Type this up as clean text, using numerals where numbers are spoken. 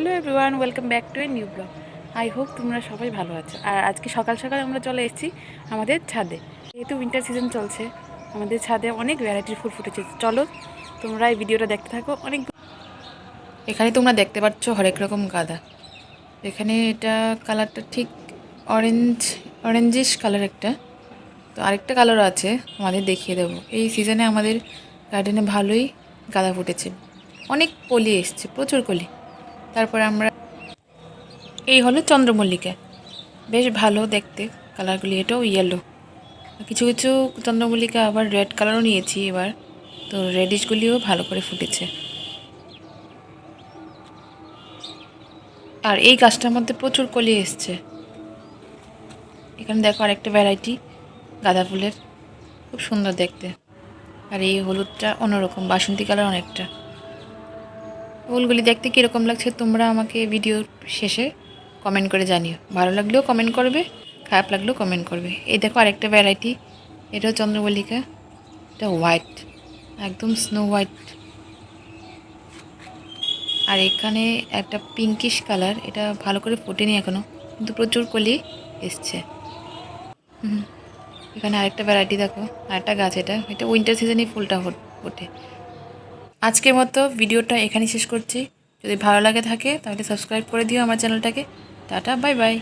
Hello everyone, welcome back to a new blog. I hope তোমরা সবাই ভালো আছো। আর আজকে সকাল সকাল আমরা চলে এসেছি আমাদের ছাদে। যেহেতু উইন্টার সিজন চলছে, আমাদের ছাদে অনেক ভ্যারাইটির ফুল ফুটেছে। চলো তোমরা এই ভিডিওটা দেখতে থাকো। এখানে তোমরা দেখতে পাচ্ছ হরেক রকম গাঁদা। এখানে এটা কালারটা ঠিক অরেঞ্জিশ কালার একটা। তো আরেকটা কালারও আছে, আমাদের দেখিয়ে দেবো। এই সিজনে আমাদের গার্ডেনে ভালোই গাঁদা ফুটেছে, অনেক কলি এসছে, প্রচুর কলি। তারপরে আমরা এই হলো চন্দ্রমল্লিকা, বেশ ভালো দেখতে কালারগুলি। এটাও ইয়েলো, কিছু কিছু চন্দ্রমল্লিকা আবার রেড কালারও নিয়েছি এবার। তো রেডিশগুলিও ভালো করে ফুটেছে। আর এই গাছটার মধ্যে প্রচুর কলি এসছে। এখানে দেখো আরেকটা ভ্যারাইটি গাঁদা ফুলের, খুব সুন্দর দেখতে। আর এই হলুদটা অন্যরকম, বাসন্তী কালার অনেকটা। ফুলগুলি দেখতে কীরকম লাগছে তোমরা আমাকে ভিডিও শেষে কমেন্ট করে জানিও। ভালো লাগলেও কমেন্ট করবে, খারাপ লাগলেও কমেন্ট করবে। এই দেখো আরেকটা ভ্যারাইটি, এটাও চন্দ্রমল্লিকা। এটা হোয়াইট, একদম স্নো হোয়াইট। আর এখানে একটা পিঙ্কিশ কালার, এটা ভালো করে ফোটেনি এখনও, কিন্তু প্রচুর কলি এসছে। এখানে আরেকটা ভ্যারাইটি দেখো, আরেকটা গাছ। এটা উইন্টার সিজনেই ফুলটা ফোটে। আজকের মতো ভিডিওটা এখানেই শেষ করছি। যদি ভালো লাগে থাকে তাহলে সাবস্ক্রাইব করে দিও আমার চ্যানেলটাকে। Tata, bye bye.